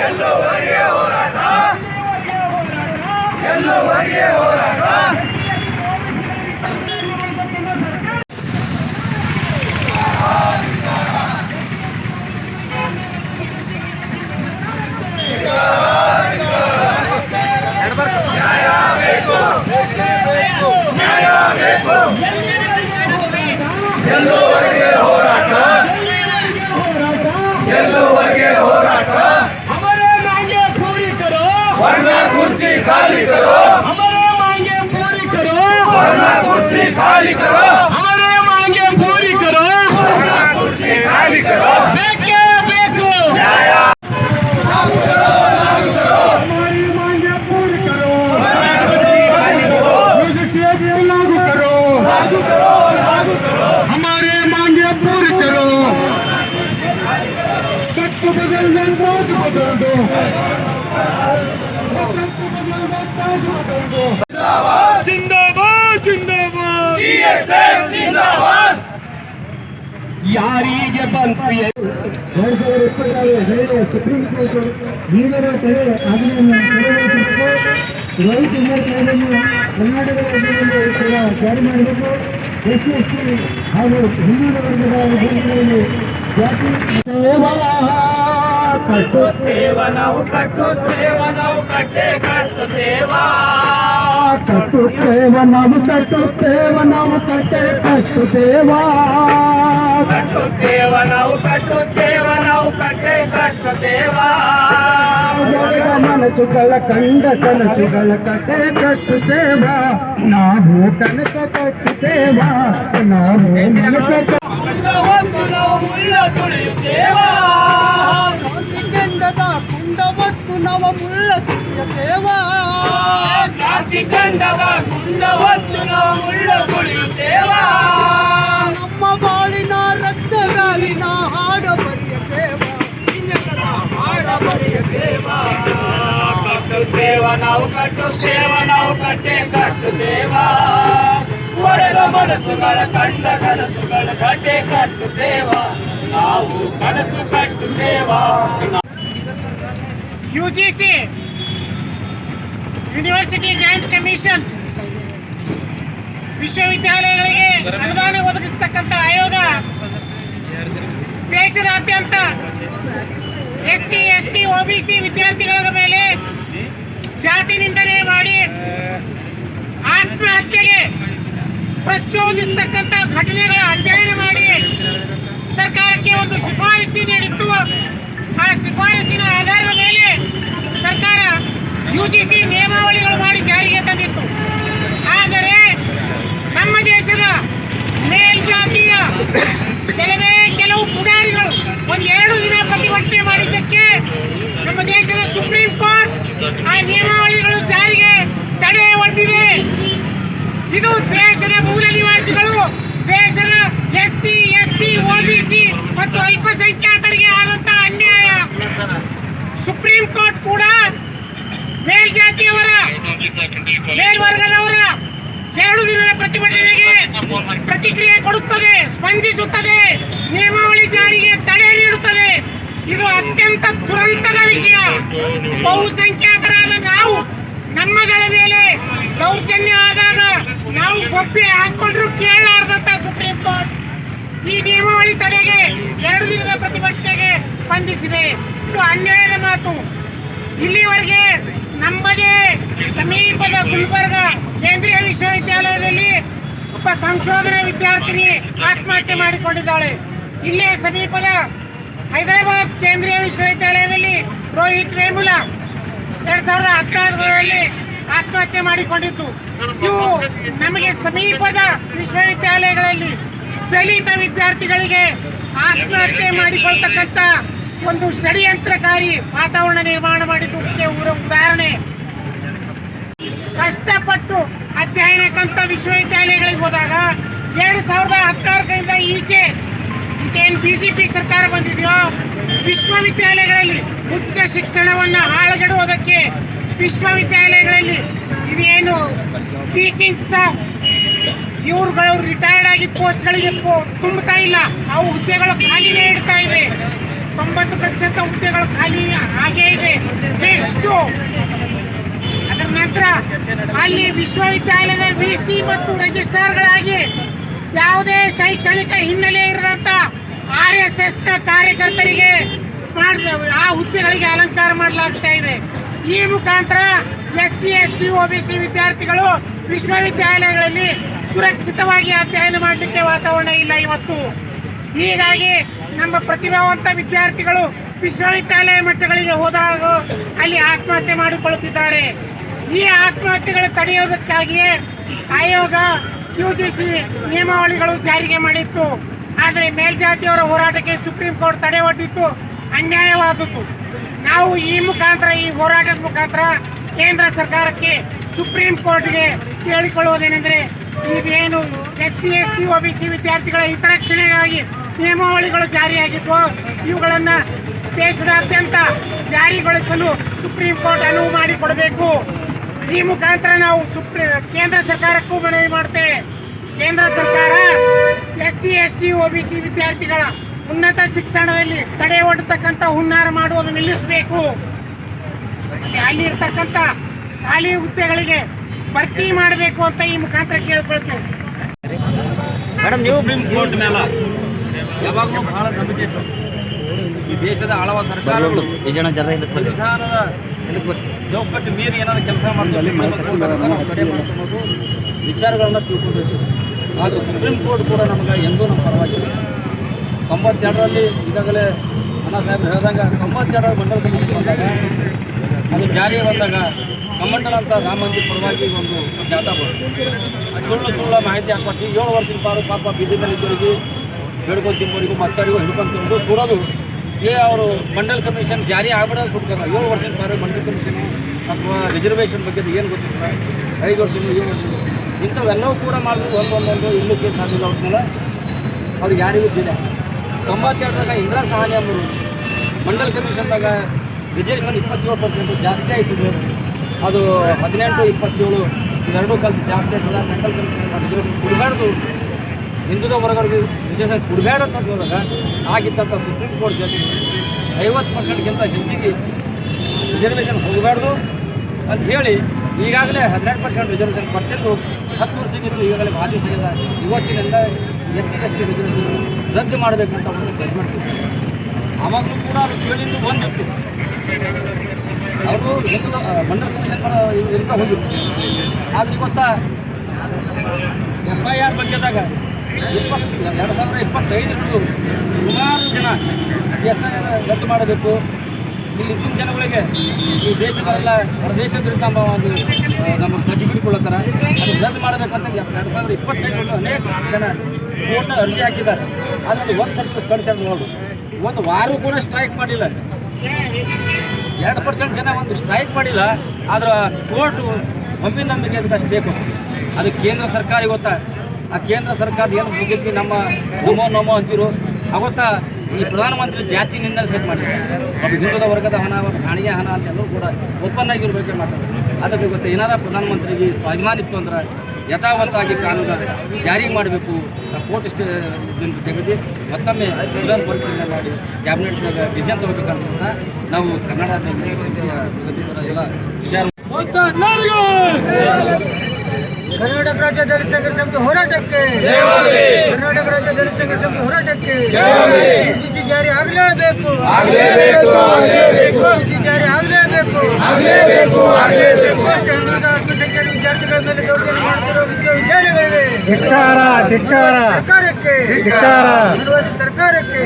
ಎಲ್ಲೋವರೆಗೆ ಹೋರಾಟ, ಎಲ್ಲೋವರೆಗೆ ಹೋರಾಟ. ನ್ಯಾಯ ಬೇಕು, ನ್ಯಾಯ ಬೇಕು, ಎಲ್ಲೋವರೆಗೆ ಹೋರಾಟ, ಎಲ್ಲೋವರೆಗೆ ಹೋರಾಟ. हमारे मांगे पूरी करो, वरना कुर्सी खाली करो, हमारे मांगे पूरी करो, वरना कुर्सी खाली करो, हमारे मांगे पूरी करो, वरना कुर्सी खाली करो. बेके बेको न्याय लागू करो, लागू करो, हमारी मांगे पूरी करो, वरना कुर्सी खाली करो, यूजीसी लागू करो, लागू करो, लागू करो. हमारे मांगे पूरी करो. तत्व बदल दो, ताज बदल दो, तत्व बदल दो, ताज बदल दो. जिंदाबाद जिंदाबाद TSS जिंदाबाद. ಯಾರಿಗೆ ಬಂತು 2026 ಹೇಳಿದ ಸುಪ್ರೀಂ ಕೋರ್ಟ್ ನೀಡದ ತಡೆ ಆಜ್ಞೆಯನ್ನು ನೆರವೇರಿಸಬೇಕು. ರೈತ ಕಾಯ್ದೆಯನ್ನು ಕರ್ನಾಟಕ ರಾಜ್ಯದಲ್ಲಿ ಕೂಡ ಜಾರಿ ಮಾಡಬೇಕು. SC ST ಹಾಗೂ ಹಿಂದುಳಿದ ವರ್ಗದ ವಿದ್ಯಾರ್ಥಿಗಳಲ್ಲಿ ಜಾತಿ ಕಟ್ಟುತ್ತೇವ ನಾವು ಕಟ್ಟುತ್ತೇವ ನಾವು ಕಟ್ಟೆ ಕಟ್ಟುತ್ತೇವ ಕಟ್ಟುತ್ತೇವ ನಾವು ಕಟ್ಟುತ್ತೇವ ನಾವು ಕಟ್ಟೆ ಕಟ್ಟುತ್ತೇವ ಕಟ್ಟುತ್ತೇವ ನಾವು ಕಟ್ಟುತ್ತೇವ ನಾವು ಕಟ್ಟೆ ಕಟ್ಟುತ್ತೇವ. ಒಡೆದ ಮನಸ್ಸುಗಳ ಕಂಡ ಕನಸುಗಳ ಕಟ್ಟೆ ಕಟ್ಟುತ್ತೇವ ನಾವು ಕನಸ ಕಟ್ಟುತ್ತೇವ ನಾವು ಮನಸ ಕುಂಡವನ್ನು ನಾವು ಮುಳ್ಳ ತುಳಿಯುತ್ತೇವ, ಕಂಡದ ಕುಂಡವತ್ತು ನವ ಮುಳ್ಳ ತುಳಿಯುತ್ತೇವ ಕ್ರಾಂತಿ ಕಂಡದ ಕುಂಡವನ್ನು ನಾವು ಮುಳ್ಳ ತುಳಿಯುತ್ತೇವ. ನಮ್ಮ ಬಾಳಿನ ರಕ್ತಗಾಲಿನ ಹಾಡ ಬರೆಯುತ್ತೇವ ಹಾಡ ಬರೆಯುತ್ತೇವ. ಕಟ್ಟುತ್ತೇವ ನಾವು ಕಟ್ಟುತ್ತೇವ ನಾವು ಕಟ್ಟೆ ಕಟ್ಟುತ್ತೇವ. ಒಡೆದ ಮನಸ್ಸುಗಳ ಕಂಡ ಕನಸುಗಳ ಕಟ್ಟೆ ಕಟ್ಟುತ್ತೇವ ನಾವು ಕನಸು ಕಟ್ಟುತ್ತೇವ. ಯುಜಿಸಿ ಯೂನಿವರ್ಸಿಟಿ ಗ್ರಾಂಟ್ ಕಮಿಷನ್ ವಿಶ್ವವಿದ್ಯಾಲಯಗಳಿಗೆ ಅನುದಾನ ಒದಗಿಸತಕ್ಕಂಥ ಆಯೋಗ ದೇಶದಾದ್ಯಂತ SC ST OBC ವಿದ್ಯಾರ್ಥಿಗಳ ಮೇಲೆ ಜಾತಿ ನಿಂದನೆ ಮಾಡಿ ಆತ್ಮಹತ್ಯೆಗೆ ಪ್ರಚೋದಿಸತಕ್ಕಂಥ ಘಟನೆಗಳ ಅಧ್ಯಯನ ಮಾಡಿ ಸರ್ಕಾರಕ್ಕೆ ಒಂದು ಶಿಫಾರಸು ನೀಡಿತ್ತು. ಆ ಶಿಫಾರಸಿನ ಆಧಾರದ ಮೇಲೆ ಸರ್ಕಾರ UGC ನಿಯಮಾವಳಿಗಳು ಮಾಡಿ ಜಾರಿಗೆ ತಂದಿತ್ತು. ಆದರೆ ನಮ್ಮ ದೇಶದ ಮೇಲ್ಜಾತಿಯ ಕೆಲವು ಪುಡಾರಿಗಳು ಒಂದೆರಡು ದಿನ ಪ್ರತಿಭಟನೆ ಮಾಡಿದ್ದಕ್ಕೆ ನಮ್ಮ ದೇಶದ ಸುಪ್ರೀಂ ಕೋರ್ಟ್ ಆ ನಿಯಮಾವಳಿಗಳು ಜಾರಿಗೆ ತಡೆ ಒಡ್ಡಿದೆ. ಇದು ದೇಶದ ಮೂಲ ನಿವಾಸಿಗಳು, ದೇಶದ SC ST OBC ಮತ್ತು ಅಲ್ಪಸಂಖ್ಯಾತರಿಗೆ ಆದಂತಹ ಅನ್ಯಾಯ. ಸುಪ್ರೀಂ ಕೋರ್ಟ್ ಕೂಡ ಮೇಲ್ಜಾತಿಯವರ ಮೇಲ್ವರ್ಗದವರ 2 ದಿನದ ಪ್ರತಿಭಟನೆಗೆ ಪ್ರತಿಕ್ರಿಯೆ ಕೊಡುತ್ತದೆ, ಸ್ಪಂದಿಸುತ್ತದೆ, ನಿಯಮಾವಳಿ ಜಾರಿಗೆ ತಡೆ ನೀಡುತ್ತದೆ. ಇದು ಅತ್ಯಂತ ದುರಂತದ ವಿಷಯ. ಬಹುಸಂಖ್ಯಾತರಾದ ನಾವು ನಮ್ಮಗಳ ಮೇಲೆ ದೌರ್ಜನ್ಯ ಆದಾಗ ನಾವು ಬೊಬ್ಬೆ ಹಾಕೊಂಡ್ರು ಕೇಳಲಾರದಂತ ಸುಪ್ರೀಂ ಕೋರ್ಟ್ ಈ ನಿಯಮಾವಳಿ ತಡೆಗೆ 2 ದಿನದ ಪ್ರತಿಭಟನೆಗೆ ಸ್ಪಂದಿಸಿದೆ. ಇದು ಅನ್ಯಾಯದ ಮಾತು. ಇಲ್ಲಿವರೆಗೆ ನಮ್ಮದೇ ಸಮೀಪದ ಗುಲ್ಬರ್ಗ ಕೇಂದ್ರೀಯ ವಿಶ್ವವಿದ್ಯಾಲಯದಲ್ಲಿ ಒಬ್ಬ ಸಂಶೋಧನಾ ವಿದ್ಯಾರ್ಥಿನಿ ಆತ್ಮಹತ್ಯೆ ಮಾಡಿಕೊಂಡಿದ್ದಾಳೆ. ಇಲ್ಲೇ ಸಮೀಪದ ಹೈದರಾಬಾದ್ ಕೇಂದ್ರೀಯ ವಿಶ್ವವಿದ್ಯಾಲಯದಲ್ಲಿ ರೋಹಿತ್ ವೇಮುಲ 2014ರಲ್ಲಿ ಆತ್ಮಹತ್ಯೆ ಮಾಡಿಕೊಂಡಿದ್ದು. ಇವು ನಮಗೆ ಸಮೀಪದ ವಿಶ್ವವಿದ್ಯಾಲಯಗಳಲ್ಲಿ ದಲಿತ ವಿದ್ಯಾರ್ಥಿಗಳಿಗೆ ಆತ್ಮಹತ್ಯೆ ಮಾಡಿಕೊಳ್ತಕ್ಕಂಥ ಒಂದು ಷಡ್ಯಂತ್ರಕಾರಿ ವಾತಾವರಣ ನಿರ್ಮಾಣ ಮಾಡಿದ್ದಕ್ಕೆ ಉದಾಹರಣೆ. ಕಷ್ಟಪಟ್ಟು ಅಧ್ಯಯನಕ್ಕಂತ ವಿಶ್ವವಿದ್ಯಾಲಯಗಳಿಗೆ ಹೋದಾಗ 2014ರಿಂದ ಈಚೆ ಇದೇನು BJP ಸರ್ಕಾರ ಬಂದಿದೆಯೋ ವಿಶ್ವವಿದ್ಯಾಲಯಗಳಲ್ಲಿ ಉಚ್ಚ ಶಿಕ್ಷಣವನ್ನು ಹಾಳುಗೆಡುವುದಕ್ಕೆ ವಿಶ್ವವಿದ್ಯಾಲಯಗಳಲ್ಲಿ ಇದೇನು ಟೀಚಿಂಗ್ ಸ್ಟಾಫ್ ಇವ್ರುಗಳು ರಿಟೈರ್ಡ್ ಆಗಿ ಪೋಸ್ಟ್ಗಳಿಗೆ ತುಂಬುತ್ತಾ ಇಲ್ಲ, ಅವು ಹುದ್ದೆಗಳು ಖಾಲಿನೇ ಇಡ್ತಾ ಇವೆ. 90% ಲಕ್ಷದ ಹುದ್ದೆಗಳು ಖಾಲಿ ಹಾಗೇ ಇದೆ. ನೆಕ್ಸ್ಟ್ ಅದರ ನಂತರ ಅಲ್ಲಿ ವಿಶ್ವವಿದ್ಯಾಲಯದ ವಿಸಿ ಮತ್ತು ರಿಜಿಸ್ಟ್ರಾರ್ಗಳಾಗಿ ಯಾವುದೇ ಶೈಕ್ಷಣಿಕ ಹಿನ್ನೆಲೆ ಇರದಂತ RSS ನ ಕಾರ್ಯಕರ್ತರಿಗೆ ಆ ಹುದ್ದೆಗಳಿಗೆ ಅಲಂಕಾರ ಮಾಡಲಾಗ್ತಾ ಇದೆ. ಈ ಮುಖಾಂತರ SC ST OBC ವಿದ್ಯಾರ್ಥಿಗಳು ವಿಶ್ವವಿದ್ಯಾಲಯಗಳಲ್ಲಿ ಸುರಕ್ಷಿತವಾಗಿ ಅಧ್ಯಯನ ಮಾಡಲಿಕ್ಕೆ ವಾತಾವರಣ ಇಲ್ಲ ಇವತ್ತು. ಹೀಗಾಗಿ ನಮ್ಮ ಪ್ರತಿಭಾವಂತ ವಿದ್ಯಾರ್ಥಿಗಳು ವಿಶ್ವವಿದ್ಯಾಲಯ ಮಟ್ಟಗಳಿಗೆ ಹೋದಾಗ ಅಲ್ಲಿ ಆತ್ಮಹತ್ಯೆ ಮಾಡಿಕೊಳ್ಳುತ್ತಿದ್ದಾರೆ. ಈ ಆತ್ಮಹತ್ಯೆಗಳು ತಡೆಯೋದಕ್ಕಾಗಿಯೇ ಆಯೋಗ UGC ನಿಯಮಾವಳಿಗಳು ಜಾರಿಗೆ ಮಾಡಿತ್ತು. ಆದರೆ ಮೇಲ್ಜಾತಿಯವರ ಹೋರಾಟಕ್ಕೆ ಸುಪ್ರೀಂ ಕೋರ್ಟ್ ತಡೆ ಒಡ್ಡಿತ್ತು, ಅನ್ಯಾಯವಾದದ್ದು. ನಾವು ಈ ಮುಖಾಂತರ, ಈ ಹೋರಾಟದ ಮುಖಾಂತರ ಕೇಂದ್ರ ಸರ್ಕಾರಕ್ಕೆ, ಸುಪ್ರೀಂ ಕೋರ್ಟ್ಗೆ ಕೇಳಿಕೊಳ್ಳುವುದೇನೆಂದರೆ, ಇದೇನು SC ST OBC ವಿದ್ಯಾರ್ಥಿಗಳ ಹಿತರಕ್ಷಣೆಗಾಗಿ ನಿಯಮಾವಳಿಗಳು ಜಾರಿಯಾಗಿದ್ದು ಇವುಗಳನ್ನು ದೇಶದಾದ್ಯಂತ ಜಾರಿಗೊಳಿಸಲು ಸುಪ್ರೀಂ ಕೋರ್ಟ್ ಅನುವು ಮಾಡಿಕೊಡಬೇಕು. ಈ ಮುಖಾಂತರ ನಾವು ಕೇಂದ್ರ ಸರ್ಕಾರಕ್ಕೂ ಮನವಿ ಮಾಡ್ತೇವೆ. ಕೇಂದ್ರ ಸರ್ಕಾರ SC ST OBC ವಿದ್ಯಾರ್ಥಿಗಳ ಉನ್ನತ ಶಿಕ್ಷಣದಲ್ಲಿ ತಡೆ ಒಡ್ಡತಕ್ಕಂಥ ಹುನ್ನಾರ ಮಾಡುವುದು ನಿಲ್ಲಿಸಬೇಕು. ಅಲ್ಲಿರ್ತಕ್ಕಂಥ ಖಾಲಿ ಹುದ್ದೆಗಳಿಗೆ ಭರ್ತಿ ಮಾಡಬೇಕು ಅಂತ ಈ ಮುಖಾಂತರ ಕೇಳ್ಕೊಳ್ತೇವೆ. ಮೇಡಮ್, ನೀವು ಸುಪ್ರೀಂ ಕೋರ್ಟ್ ಮೇಲೆ ಯಾವಾಗಲೂ ಬಹಳ ನಂಬಿಕೆ ಇತ್ತು. ಈ ದೇಶದ ಆಳವ ಸರ್ಕಾರಗಳು ಸಂವಿಧಾನದ ಚೌಕಟ್ಟು ಮೀರಿ ಏನಾದ್ರು ಕೆಲಸ ಮಾಡ್ತಾರೆ ವಿಚಾರಗಳನ್ನ ತಿಳ್ಕೊಬೇಕು. ಆದರೆ ಸುಪ್ರೀಂ ಕೋರ್ಟ್ ಕೂಡ ನಮಗೆ ಎಂದೂ ನಮ್ಮ ಪರವಾಗಿಲ್ಲ. 92ರಲ್ಲಿ ಈಗಾಗಲೇ ಅಣ್ಣಾ ಸಾಹೇಬ್ ಹೇಳಿದಂಗೆ 92ರ ಮಂಡಲ ಕಮಿಷನ್ ಬಂದಾಗ, ಅದು ಜಾರಿಗೆ ಬಂದಾಗ ಕಮ್ಮಂಡಲ ಅಂತ ರಾಮ ಮಂದಿರ ಪರವಾಗಿ ಒಂದು ಜಾಥಾ ಬಂತು. ಸುಳ್ಳು ಮಾಹಿತಿ ಹಾಕ್ಬಿಟ್ಟು 7 ವರ್ಷದ ಪಾಪ ಬೀದಿ ಮೇಲೆ ಇದ್ದವರಿಗೆ, ಬೇಡ್ಕೊಂಡು ತಿಂಬೋರಿಗೂ ಮತ್ತವರಿಗೂ ಹಿಡ್ಕೊಂಡು ಸುಡೋದು. ಅವರು ಮಂಡಲ್ ಕಮಿಷನ್ ಜಾರಿ ಆಗ್ಬಿಡೋದು ಸುಡ್ತಾರೆ. 7 ವರ್ಷದ ಬಾರಿ ಮಂಡಲ್ ಕಮಿಷನ್ ಅಥವಾ ರಿಸರ್ವೇಷನ್ ಬಗ್ಗೆ ಏನು ಗೊತ್ತಿಲ್ಲ, 5 ವರ್ಷ 7 ವರ್ಷ ಇಂಥವೆಲ್ಲವೂ ಕೂಡ ಮಾಡಿದ್ರು. ಒಂದೊಂದು ಇಲ್ಲೂ ಕೇಸ್ ಆಗಿಲ್ಲ. ಅವ್ರನ್ನೆಲ್ಲ ಅವ್ರಿಗೆ ಯಾರಿಗೂ ಜಿಲ್ಲ 92ರಾಗ ಇಂದಿರಾ ಸಹಾನಿ ಅವರು ಮಂಡಲ್ ಕಮಿಷನ್ದಾಗ ರಿಸರ್ವೇಷನ್ 27% ಜಾಸ್ತಿ ಆಯ್ತಿದ್ರು. ಅದು 18, 27 ಇವೆರಡೂ ಕಲ್ತು ಜಾಸ್ತಿ ಆಗ್ತದೆ. ಮಂಡಲ್ ಕಮಿಷನ್ ರಿಸರ್ವೇಷನ್ ಕೊಡಬಾರ್ದು, ಹಿಂದುದ ವರ್ಗರಿಗೆ ರಿಸರ್ವೇಷನ್ ಕೊಡಬೇಡ ಅಂತ ಹೋದಾಗ ಆಗಿದ್ದಂಥ ಸುಪ್ರೀಂ ಕೋರ್ಟ್ ಜಡ್ಜ್ 50%ಗಿಂತ ಹೆಚ್ಚಿಗೆ ರಿಸರ್ವೇಷನ್ ಹೋಗಬಾರ್ದು ಅಂತ ಹೇಳಿ ಈಗಾಗಲೇ 18% ರಿಸರ್ವೇಷನ್ ಕೊಟ್ಟಿದ್ದು 10 ವರ್ಷಕ್ಕಿಂತ ಈಗಾಗಲೇ ಬಾಧಿ ಸಿಗದ. ಇವತ್ತಿನಿಂದ SC ST ರಿಸರ್ವೇಷನ್ ರದ್ದು ಮಾಡಬೇಕಂತ ಒಂದು ಜಡ್ಜ್ಮೆಂಟ್ ಇತ್ತು. ಆವಾಗಲೂ ಕೂಡ ಅದು ಕೇಳಿದ್ದು ಒಂದಿತ್ತು. ಅವರು ಹಿಂದೂ ಮಂಡಲ್ ಕಮಿಷನ್ ವಿರುದ್ಧ ಹೋಗಿತ್ತು. ಆದರೆ ಗೊತ್ತಾ, FIR ಬಗ್ಗೆದಾಗ 2025 ಸುಮಾರು ಜನ SIR ರದ್ದು ಮಾಡಬೇಕು, ಇಲ್ಲಿದ್ದ ಜನಗಳಿಗೆ ಈ ದೇಶದವರೆಲ್ಲ ಹೊರದೇಶದಿಂದ ಒಂದು ನಮಗೆ ಸರ್ಟಿಫಿಕೇಟ್ ಕೊಡ್ತಾರೆ, ಅದು ರದ್ದು ಮಾಡಬೇಕಂತ 2025 ಅನೇಕ ಜನ ಕೋರ್ಟ್ ಅರ್ಜಿ ಹಾಕಿದ್ದಾರೆ. ಆದರೆ ಅದು ಒಂದು ಸರ್ಟಿಫಿಕೇಟ್ ಕಡಿತ ನೋಡು, ಒಂದು ವಾರ ಕೂಡ ಸ್ಟ್ರೈಕ್ ಮಾಡಿಲ್ಲ. 2% ಜನ ಒಂದು ಸ್ಟ್ರೈಕ್ ಮಾಡಿಲ್ಲ. ಆದ್ರೆ ಕೋರ್ಟು ಒಮ್ಮೆ ನಂಬಿಕೆ ಅದಕ್ಕೆ ಸ್ಟೇ ಕೊಟ್ಟು, ಅದು ಕೇಂದ್ರ ಸರ್ಕಾರ ಗೊತ್ತಾ. ಆ ಕೇಂದ್ರ ಸರ್ಕಾರ ಏನು BJP ನಮೋ ಅಂತಿರು ಅವತ್ತಾ ಈ ಪ್ರಧಾನಮಂತ್ರಿ ಜಾತಿ ನಿಂದನೆ ಸಹಿತ ಮಾಡಿದ್ದಾರೆ. ಒಬ್ಬ ಹಿಂದುಳಿದ ವರ್ಗದ ಹಣ, ಒಬ್ಬ ಕಾಣಿಗೆ ಹಣ ಅಂತೆಲ್ಲರೂ ಕೂಡ ಓಪನ್ ಆಗಿರ್ಬೇಕು ಮಾತಾಡ್ತಾರೆ. ಅದಕ್ಕೆ ಗೊತ್ತಾ, ಏನಾರ ಪ್ರಧಾನಮಂತ್ರಿಗೆ ಸ್ವಾಭಿಮಾನ ಇತ್ತು ಅಂದ್ರೆ ಯಥಾವತ್ತಾಗಿ ಕಾನೂನು ಜಾರಿ ಮಾಡಬೇಕು. ಕೋರ್ಟ್ ತೆಗೆದು ಮತ್ತೊಮ್ಮೆ ಪುನರ್ ಪರಿಶೀಲನೆ ಮಾಡಿ ಕ್ಯಾಬಿನೆಟ್ನಾಗ ಡಿಸಿಷನ್ ತಗೋಬೇಕಂತ ನಾವು ಕನ್ನಡ ಸಮಿತಿಯ ಎಲ್ಲ ವಿಚಾರ. ಕರ್ನಾಟಕ ರಾಜ್ಯ ದಲಿತ ಸಂಘರ್ಷ ಸಮಿತಿ ಹೋರಾಟಕ್ಕೆ, ಕರ್ನಾಟಕ ರಾಜ್ಯ ದಲಿತ ಸಂಘರ್ಷ ಸಮಿತಿ ಹೋರಾಟಕ್ಕೆ UGC ಜಾರಿ ಆಗಲೇಬೇಕು, UGC ಜಾರಿ ಆಗಲೇಬೇಕು. ಹಿಂದುಳಿದ ಅಲ್ಪಸಂಖ್ಯಾತ ವಿದ್ಯಾರ್ಥಿಗಳ ಮೇಲೆ ದೌರ್ಜನ್ಯ ಮಾಡುತ್ತಿರುವ ವಿಶ್ವವಿದ್ಯಾಲಯಗಳಿಗೆ ಸರ್ಕಾರಕ್ಕೆ, ಸರ್ಕಾರಕ್ಕೆ